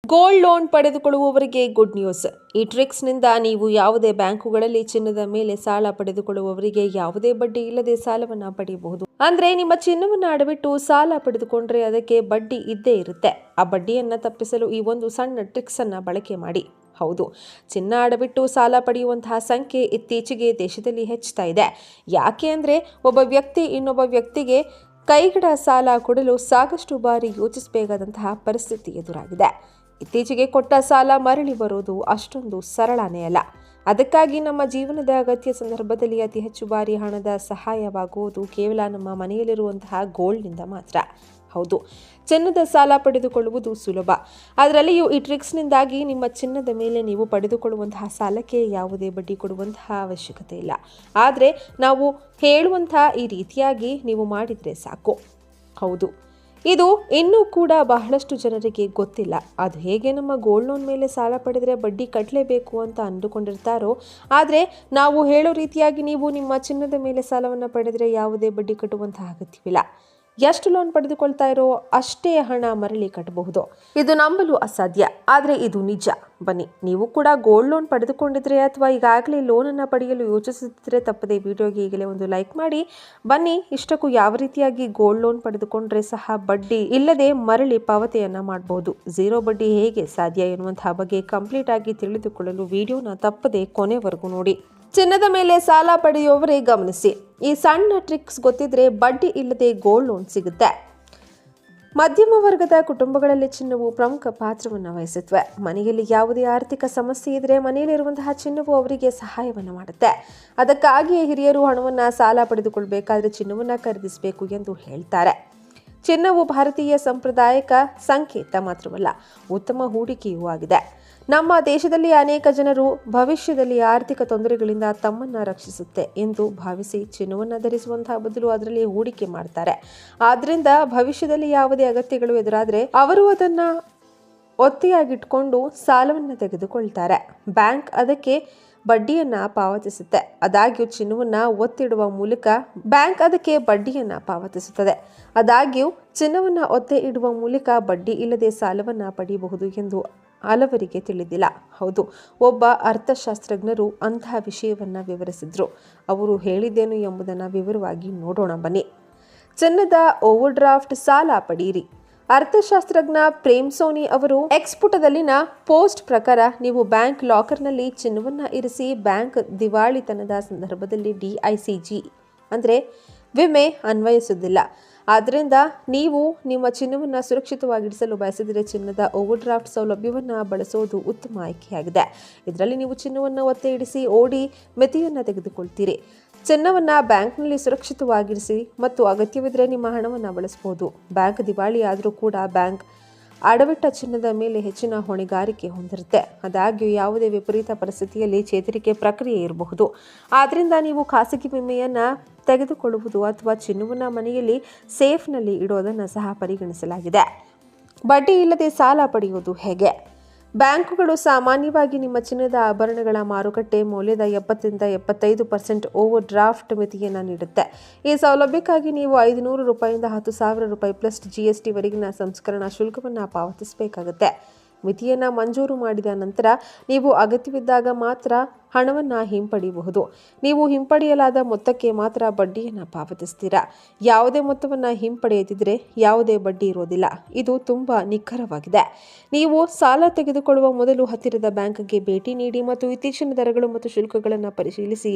Gold loan ಪಡೆದುಕೊಳ್ಳುವವರಿಗೆ good news. ಈ ಟ್ರಿಕ್ಸ್ನಿಂದ ನೀವು ಯಾವುದೇ ಬ್ಯಾಂಕುಗಳಲ್ಲಿ ಚಿನ್ನದ ಮೇಲೆ ಸಾಲ ಪಡೆದುಕೊಳ್ಳುವವರಿಗೆ ಯಾವುದೇ ಬಡ್ಡಿ ಇಲ್ಲದೆ ಸಾಲವನ್ನು ಪಡೆಯಬಹುದು. ಅಂದ್ರೆ ನಿಮ್ಮ ಚಿನ್ನವನ್ನು ಅಡವಿಟ್ಟು ಸಾಲ ಪಡೆದುಕೊಂಡ್ರೆ ಅದಕ್ಕೆ ಬಡ್ಡಿ ಇದ್ದೇ ಇರುತ್ತೆ. ಆ ಬಡ್ಡಿಯನ್ನ ತಪ್ಪಿಸಲು ಈ ಒಂದು ಸಣ್ಣ ಟ್ರಿಕ್ಸ್ ಅನ್ನ ಬಳಕೆ ಮಾಡಿ. ಹೌದು, ಚಿನ್ನ ಅಡವಿಟ್ಟು ಸಾಲ ಪಡೆಯುವಂತಹ ಸಂಖ್ಯೆ ಇತ್ತೀಚೆಗೆ ದೇಶದಲ್ಲಿ ಹೆಚ್ಚುತ್ತಾ ಇದೆ. ಯಾಕೆ ಅಂದ್ರೆ ಒಬ್ಬ ವ್ಯಕ್ತಿ ಇನ್ನೊಬ್ಬ ವ್ಯಕ್ತಿಗೆ ಕೈಗಡ ಸಾಲ ಕೊಡಲು ಸಾಕಷ್ಟು ಬಾರಿ ಯೋಚಿಸಬೇಕಾದಂತಹ ಪರಿಸ್ಥಿತಿ ಎದುರಾಗಿದೆ. ಇತ್ತೀಚೆಗೆ ಕೊಟ್ಟ ಸಾಲ ಮರಳಿ ಬರೋದು ಅಷ್ಟೊಂದು ಸರಳನೇ ಅಲ್ಲ. ಅದಕ್ಕಾಗಿ ನಮ್ಮ ಜೀವನದ ಅಗತ್ಯ ಸಂದರ್ಭದಲ್ಲಿ ಅತಿ ಹೆಚ್ಚು ಬಾರಿ ಹಣದ ಸಹಾಯವಾಗುವುದು ಕೇವಲ ನಮ್ಮ ಮನೆಯಲ್ಲಿರುವಂತಹ ಗೋಲ್ಡ್ನಿಂದ ಮಾತ್ರ. ಹೌದು, ಚಿನ್ನದ ಸಾಲ ಪಡೆದುಕೊಳ್ಳುವುದು ಸುಲಭ. ಅದರಲ್ಲಿಯೂ ಈ ಟ್ರಿಕ್ಸ್ನಿಂದಾಗಿ ನಿಮ್ಮ ಚಿನ್ನದ ಮೇಲೆ ನೀವು ಪಡೆದುಕೊಳ್ಳುವಂತಹ ಸಾಲಕ್ಕೆ ಯಾವುದೇ ಬಡ್ಡಿ ಕೊಡುವಂತಹ ಅವಶ್ಯಕತೆ ಇಲ್ಲ. ಆದರೆ ನಾವು ಹೇಳುವಂತಹ ಈ ರೀತಿಯಾಗಿ ನೀವು ಮಾಡಿದರೆ ಸಾಕು. ಹೌದು, ಇದು ಇನ್ನೂ ಕೂಡ ಬಹಳಷ್ಟು ಜನರಿಗೆ ಗೊತ್ತಿಲ್ಲ. ಅದು ಹೇಗೆ ನಮ್ಮ ಗೋಲ್ಡ್ ಲೋನ್ ಮೇಲೆ ಸಾಲ ಪಡೆದರೆ ಬಡ್ಡಿ ಕಟ್ಟಲೇಬೇಕು ಅಂತ ಅಂದುಕೊಂಡಿರ್ತಾರೋ, ಆದರೆ ನಾವು ಹೇಳೋ ರೀತಿಯಾಗಿ ನೀವು ನಿಮ್ಮ ಚಿನ್ನದ ಮೇಲೆ ಸಾಲವನ್ನು ಪಡೆದರೆ ಯಾವುದೇ ಬಡ್ಡಿ ಕಟ್ಟುವಂತಹ ಅಗತ್ಯವಿಲ್ಲ. ಎಷ್ಟು ಲೋನ್ ಪಡೆದುಕೊಳ್ತಾ ಇರೋ ಅಷ್ಟೇ ಹಣ ಮರಳಿ ಕಟ್ಟಬಹುದು. ಇದು ನಂಬಲು ಅಸಾಧ್ಯ, ಆದರೆ ಇದು ನಿಜ. ಬನ್ನಿ, ನೀವು ಕೂಡ ಗೋಲ್ಡ್ ಲೋನ್ ಪಡೆದುಕೊಂಡಿದ್ರೆ ಅಥವಾ ಈಗಾಗಲೇ ಲೋನನ್ನು ಪಡೆಯಲು ಯೋಚಿಸುತ್ತಿದ್ರೆ ತಪ್ಪದೆ ವಿಡಿಯೋಗೆ ಈಗಲೇ ಒಂದು ಲೈಕ್ ಮಾಡಿ. ಬನ್ನಿ, ಇಷ್ಟಕ್ಕೂ ಯಾವ ರೀತಿಯಾಗಿ ಗೋಲ್ಡ್ ಲೋನ್ ಪಡೆದುಕೊಂಡ್ರೆ ಸಹ ಬಡ್ಡಿ ಇಲ್ಲದೆ ಮರಳಿ ಪಾವತಿಯನ್ನ ಮಾಡಬಹುದು, ಝೀರೋ ಬಡ್ಡಿ ಹೇಗೆ ಸಾಧ್ಯ ಎನ್ನುವಂತಹ ಬಗ್ಗೆ ಕಂಪ್ಲೀಟ್ ಆಗಿ ತಿಳಿದುಕೊಳ್ಳಲು ವಿಡಿಯೋನ ತಪ್ಪದೆ ಕೊನೆವರೆಗೂ ನೋಡಿ. ಚಿನ್ನದ ಮೇಲೆ ಸಾಲ ಪಡೆಯುವವರೇ ಗಮನಿಸಿ, ಈ ಸಣ್ಣ ಟ್ರಿಕ್ಸ್ ಗೊತ್ತಿದ್ರೆ ಬಡ್ಡಿ ಇಲ್ಲದೆ ಗೋಲ್ಡ್ ಲೋನ್ ಸಿಗುತ್ತೆ. ಮಧ್ಯಮ ವರ್ಗದ ಕುಟುಂಬಗಳಲ್ಲಿ ಚಿನ್ನವು ಪ್ರಮುಖ ಪಾತ್ರವನ್ನು ವಹಿಸುತ್ತವೆ. ಮನೆಯಲ್ಲಿ ಯಾವುದೇ ಆರ್ಥಿಕ ಸಮಸ್ಯೆ ಇದ್ರೆ ಮನೆಯಲ್ಲಿರುವಂತಹ ಚಿನ್ನವು ಅವರಿಗೆ ಸಹಾಯವನ್ನು ಮಾಡುತ್ತೆ. ಅದಕ್ಕಾಗಿಯೇ ಹಿರಿಯರು ಹಣವನ್ನು ಸಾಲ ಪಡೆದುಕೊಳ್ಳಬೇಕಾದ್ರೆ ಚಿನ್ನವನ್ನು ಖರೀದಿಸಬೇಕು ಎಂದು ಹೇಳ್ತಾರೆ. ಚಿನ್ನವು ಭಾರತೀಯ ಸಾಂಪ್ರದಾಯಿಕ ಸಂಕೇತ ಮಾತ್ರವಲ್ಲ, ಉತ್ತಮ ಹೂಡಿಕೆಯೂ ಆಗಿದೆ. ನಮ್ಮ ದೇಶದಲ್ಲಿ ಅನೇಕ ಜನರು ಭವಿಷ್ಯದಲ್ಲಿ ಆರ್ಥಿಕ ತೊಂದರೆಗಳಿಂದ ತಮ್ಮನ್ನು ರಕ್ಷಿಸುತ್ತೆ ಎಂದು ಭಾವಿಸಿ ಚಿನ್ನವನ್ನು ಧರಿಸುವಂತಹ ಬದಲು ಅದರಲ್ಲಿ ಹೂಡಿಕೆ ಮಾಡ್ತಾರೆ. ಆದ್ರಿಂದ ಭವಿಷ್ಯದಲ್ಲಿ ಯಾವುದೇ ಅಗತ್ಯಗಳು ಎದುರಾದರೆ ಅವರು ಅದನ್ನ ಒತ್ತೆಯಾಗಿಟ್ಕೊಂಡು ಸಾಲವನ್ನು ತೆಗೆದುಕೊಳ್ತಾರೆ. ಬ್ಯಾಂಕ್ ಅದಕ್ಕೆ ಬಡ್ಡಿಯನ್ನ ಪಾವತಿಸುತ್ತೆ. ಆದಾಗ್ಯೂ ಚಿನ್ನವನ್ನ ಒತ್ತಿಡುವ ಮೂಲಕ ಬ್ಯಾಂಕ್ ಅದಕ್ಕೆ ಬಡ್ಡಿಯನ್ನ ಪಾವತಿಸುತ್ತದೆ. ಆದಾಗ್ಯೂ ಚಿನ್ನವನ್ನ ಒತ್ತೆ ಇಡುವ ಮೂಲಕ ಬಡ್ಡಿ ಇಲ್ಲದೆ ಸಾಲವನ್ನ ಪಡೆಯಬಹುದು ಎಂದು ಹಲವರಿಗೆ ತಿಳಿದಿಲ್ಲ. ಹೌದು, ಒಬ್ಬ ಅರ್ಥಶಾಸ್ತ್ರಜ್ಞರು ಅಂತಹ ವಿಷಯವನ್ನ ವಿವರಿಸಿದ್ರು. ಅವರು ಹೇಳಿದ್ದೇನು ಎಂಬುದನ್ನು ವಿವರವಾಗಿ ನೋಡೋಣ ಬನ್ನಿ. ಚಿನ್ನದ ಓವರ್ ಡ್ರಾಫ್ಟ್ ಸಾಲ ಪಡೆಯಿರಿ. ಅರ್ಥಶಾಸ್ತ್ರಜ್ಞ ಪ್ರೇಮ್ ಸೋನಿ ಅವರು ಎಕ್ಸ್ ಪುಟದಲ್ಲಿನ ಪೋಸ್ಟ್ ಪ್ರಕಾರ ನೀವು ಬ್ಯಾಂಕ್ ಲಾಕರ್ನಲ್ಲಿ ಚಿನ್ನವನ್ನ ಇರಿಸಿ ಬ್ಯಾಂಕ್ ದಿವಾಳಿತನದ ಸಂದರ್ಭದಲ್ಲಿ DICG ಅಂದರೆ ವಿಮೆ ಅನ್ವಯಿಸುವುದಿಲ್ಲ. ಆದ್ದರಿಂದ ನೀವು ನಿಮ್ಮ ಚಿನ್ನವನ್ನು ಸುರಕ್ಷಿತವಾಗಿಡಿಸಲು ಬಯಸಿದರೆ ಚಿನ್ನದ ಓವರ್ ಡ್ರಾಫ್ಟ್ ಸೌಲಭ್ಯವನ್ನು ಬಳಸೋದು ಉತ್ತಮ ಆಯ್ಕೆಯಾಗಿದೆ. ಇದರಲ್ಲಿ ನೀವು ಚಿನ್ನವನ್ನು ಒತ್ತೆ ಇಡಿಸಿ ಓಡಿ ಮಿತಿಯನ್ನು ತೆಗೆದುಕೊಳ್ತೀರಿ. ಚಿನ್ನವನ್ನು ಬ್ಯಾಂಕ್ನಲ್ಲಿ ಸುರಕ್ಷಿತವಾಗಿರಿಸಿ ಮತ್ತು ಅಗತ್ಯವಿದ್ದರೆ ನಿಮ್ಮ ಹಣವನ್ನು ಬಳಸಬಹುದು. ಬ್ಯಾಂಕ್ ದಿವಾಳಿ ಆದರೂ ಕೂಡ ಬ್ಯಾಂಕ್ ಅಡವಿಟ್ಟ ಚಿನ್ನದ ಮೇಲೆ ಹೆಚ್ಚಿನ ಹೊಣೆಗಾರಿಕೆ ಹೊಂದಿರುತ್ತೆ. ಆದಾಗ್ಯೂ ಯಾವುದೇ ವಿಪರೀತ ಪರಿಸ್ಥಿತಿಯಲ್ಲಿ ಚೇತರಿಕೆ ಪ್ರಕ್ರಿಯೆ ಇರಬಹುದು. ಆದ್ದರಿಂದ ನೀವು ಖಾಸಗಿ ವಿಮೆಯನ್ನು ತೆಗೆದುಕೊಳ್ಳುವುದು ಅಥವಾ ಚಿನ್ನವನ್ನು ಮನೆಯಲ್ಲಿ ಸೇಫ್ನಲ್ಲಿ ಇಡೋದನ್ನು ಸಹ ಪರಿಗಣಿಸಲಾಗಿದೆ. ಬಡ್ಡಿ ಇಲ್ಲದೆ ಸಾಲ ಪಡೆಯುವುದು ಹೇಗೆ? ಬ್ಯಾಂಕುಗಳು ಸಾಮಾನ್ಯವಾಗಿ ನಿಮ್ಮ ಚಿನ್ನದ ಆಭರಣಗಳ ಮಾರುಕಟ್ಟೆ ಮೌಲ್ಯದ 70ರಿಂದ 75% ಓವರ್ ಡ್ರಾಫ್ಟ್ ಮಿತಿಯನ್ನು ನೀಡುತ್ತೆ. ಈ ಸೌಲಭ್ಯಕ್ಕಾಗಿ ನೀವು ₹500ರಿಂದ ₹10,000 ಪ್ಲಸ್ GST ವರೆಗಿನ ಸಂಸ್ಕರಣಾ ಶುಲ್ಕವನ್ನು ಪಾವತಿಸಬೇಕಾಗುತ್ತೆ. ಮಿತಿಯನ್ನು ಮಂಜೂರು ಮಾಡಿದ ನಂತರ ನೀವು ಅಗತ್ಯವಿದ್ದಾಗ ಮಾತ್ರ ಹಣವನ್ನು ಹಿಂಪಡೆಯಬಹುದು. ನೀವು ಹಿಂಪಡೆಯಲಾದ ಮೊತ್ತಕ್ಕೆ ಮಾತ್ರ ಬಡ್ಡಿಯನ್ನು ಪಾವತಿಸ್ತೀರಾ. ಯಾವುದೇ ಮೊತ್ತವನ್ನು ಹಿಂಪಡೆಯದಿದ್ದರೆ ಯಾವುದೇ ಬಡ್ಡಿ ಇರೋದಿಲ್ಲ. ಇದು ತುಂಬ ನಿಖರವಾಗಿದೆ. ನೀವು ಸಾಲ ತೆಗೆದುಕೊಳ್ಳುವ ಮೊದಲು ಹತ್ತಿರದ ಬ್ಯಾಂಕ್ಗೆ ಭೇಟಿ ನೀಡಿ ಮತ್ತು ಇತ್ತೀಚಿನ ದರಗಳು ಮತ್ತು ಶುಲ್ಕಗಳನ್ನು ಪರಿಶೀಲಿಸಿ.